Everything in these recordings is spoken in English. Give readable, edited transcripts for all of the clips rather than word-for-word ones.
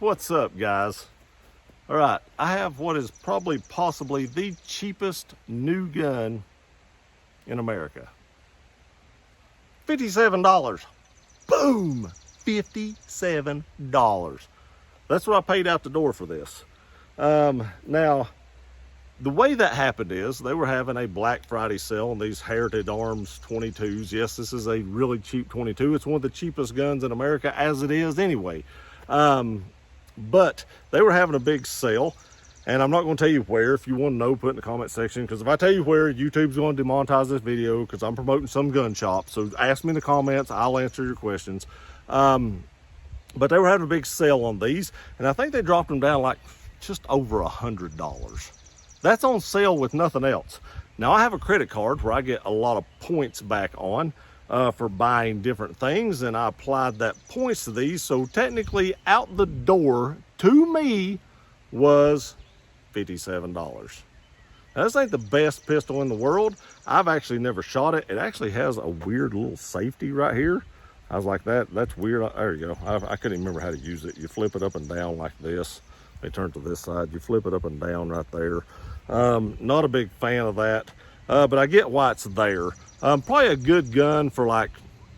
What's up, guys? All right, I have what is probably possibly the cheapest new gun in America. $57. Boom! $57. That's what I paid out the door for this. Now, the way that happened is they were having a Black Friday sale on these Heritage Arms 22s. Yes, this is a really cheap 22. It's one of the cheapest guns in America as it is anyway. But they were having a big sale, and I'm not going to tell you where. If you want to know, put in the comment section, because if I tell you where, YouTube's going to demonetize this video because I'm promoting some gun shop. So ask me in the comments, I'll answer your questions. But they were having a big sale on these, and I think they dropped them down like just over $100. That's on sale with nothing else. Now, I have a credit card where I get a lot of points back on for buying different things, and I applied that points to these. So technically, out the door to me was $57. Now, this ain't the best pistol in the world. I've actually never shot it. It actually has a weird little safety right here. I was like, that's weird. There you go. I couldn't even remember how to use it. You flip it up and down like this. They turn to this side. You flip it up and down right there. Not a big fan of that, but I get why it's there. Probably a good gun for like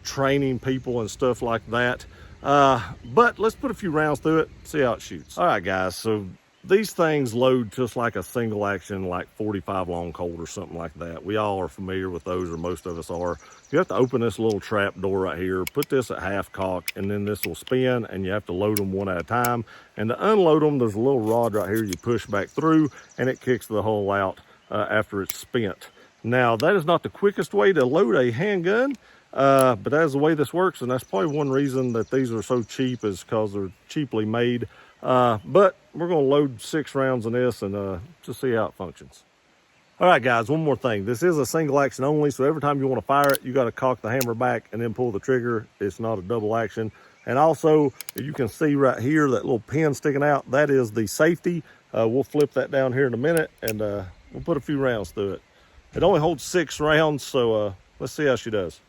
training people and stuff like that. But let's put a few rounds through it, see how it shoots. All right, guys, so these things load just like a single action, like 45 long Colt or something like that. We all are familiar with those, or most of us are. You have to open this little trap door right here, put this at half cock, and then this will spin, and you have to load them one at a time. And to unload them, there's a little rod right here you push back through, and it kicks the hull out after it's spent. Now, that is not the quickest way to load a handgun, but that is the way this works, and that's probably one reason that these are so cheap, is because they're cheaply made. But we're going to load 6 rounds in this and just see how it functions. All right, guys, one more thing. This is a single action only, so every time you want to fire it, you got to cock the hammer back and then pull the trigger. It's not a double action. And also, you can see right here, that little pin sticking out, that is the safety. We'll flip that down here in a minute, and we'll put a few rounds through it. It only holds 6 rounds, so let's see how she does.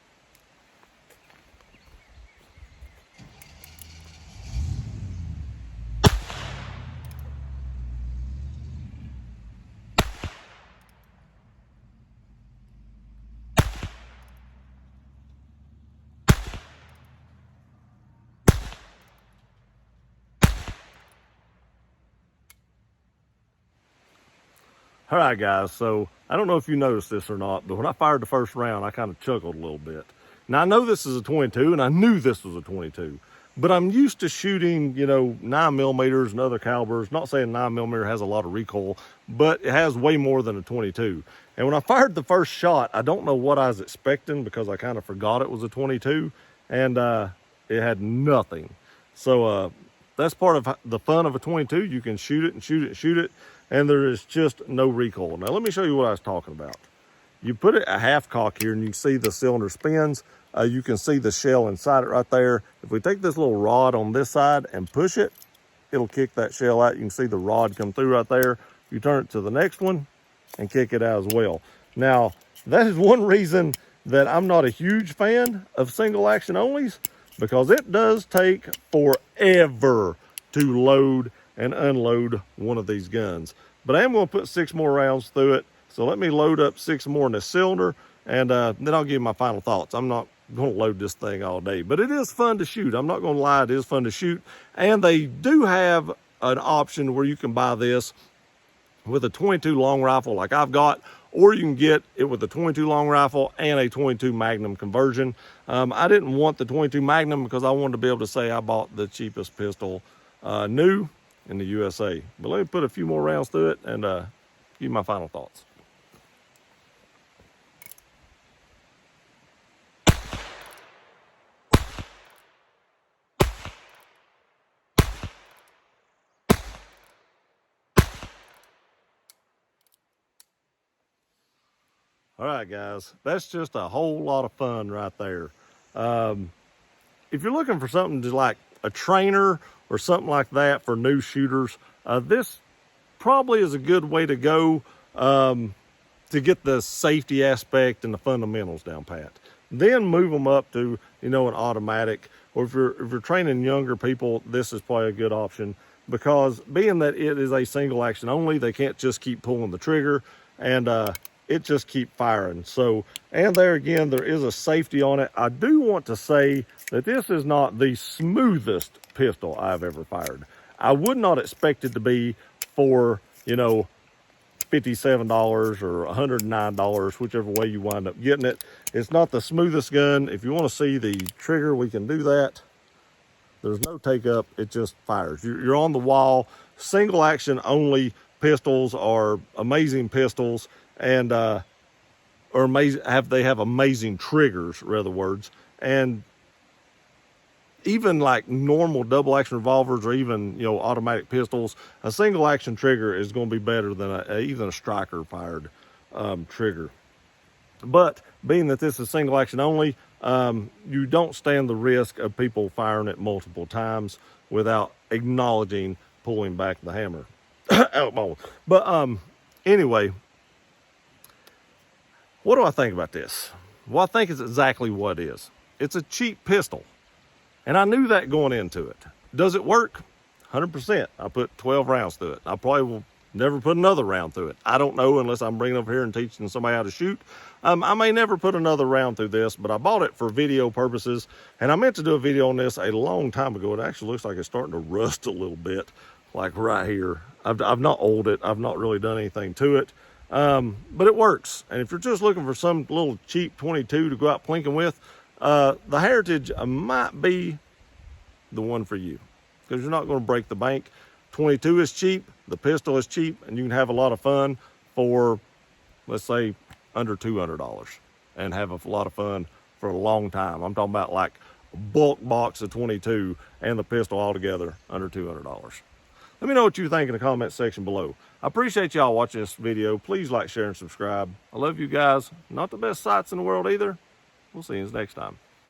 All right, guys, so I don't know if you noticed this or not, but when I fired the first round, I kind of chuckled a little bit. Now, I know this is a 22, and I knew this was a 22, but I'm used to shooting, 9mm and other calibers. Not saying 9mm has a lot of recoil, but it has way more than a 22. And when I fired the first shot, I don't know what I was expecting, because I kind of forgot it was a 22, and it had nothing. So that's part of the fun of a 22. You can shoot it and shoot it and shoot it, and there is just no recoil. Now, let me show you what I was talking about. You put it at half cock here, and you can see the cylinder spins. You can see the shell inside it right there. If we take this little rod on this side and push it, it'll kick that shell out. You can see the rod come through right there. You turn it to the next one and kick it out as well. Now, that is one reason that I'm not a huge fan of single action onlys, because it does take forever to load and unload one of these guns. But I am going to put 6 more rounds through it. So let me load up 6 more in this cylinder, and then I'll give you my final thoughts. I'm not going to load this thing all day, but it is fun to shoot. I'm not going to lie, it is fun to shoot. And they do have an option where you can buy this with a 22 long rifle like I've got, or you can get it with a 22 long rifle and a 22 Magnum conversion. I didn't want the 22 Magnum because I wanted to be able to say I bought the cheapest pistol new in the USA. But let me put a few more rounds through it and give you my final thoughts. All right, guys, that's just a whole lot of fun right there. If you're looking for something to like a trainer or something like that for new shooters, this probably is a good way to go to get the safety aspect and the fundamentals down pat. Then move them up to, an automatic or if you're training younger people, this is probably a good option, because being that it is a single action only, they can't just keep pulling the trigger, and it just keep firing. So, and there again, there is a safety on it. I do want to say that this is not the smoothest pistol I've ever fired. I would not expect it to be for, you know, $57 or $109, whichever way you wind up getting it. It's not the smoothest gun. If you want to see the trigger, we can do that. There's no take up, it just fires. You're on the wall. Single action only pistols are amazing pistols, and they have amazing triggers, in other words. And even like normal double action revolvers, or even, you know, automatic pistols, a single action trigger is going to be better than even a striker fired trigger. But being that this is single action only, you don't stand the risk of people firing it multiple times without acknowledging pulling back the hammer. But anyway, what do I think about this? Well, I think it's exactly what it is. It's a cheap pistol. And I knew that going into it. Does it work? 100%. I put 12 rounds through it. I probably will never put another round through it. I don't know, unless I'm bringing it up here and teaching somebody how to shoot. I may never put another round through this, but I bought it for video purposes. And I meant to do a video on this a long time ago. It actually looks like it's starting to rust a little bit, like right here. I've not oiled it. I've not really done anything to it. But it works. And if you're just looking for some little cheap 22 to go out plinking with, the Heritage might be the one for you, because you're not going to break the bank. 22 is cheap, the pistol is cheap, and you can have a lot of fun for, let's say, under $200, and have a lot of fun for a long time. I'm talking about like a bulk box of 22 and the pistol all together under $200. Let me know what you think in the comment section below. I appreciate y'all watching this video. Please like, share, and subscribe. I love you guys. Not the best sights in the world either. We'll see you next time.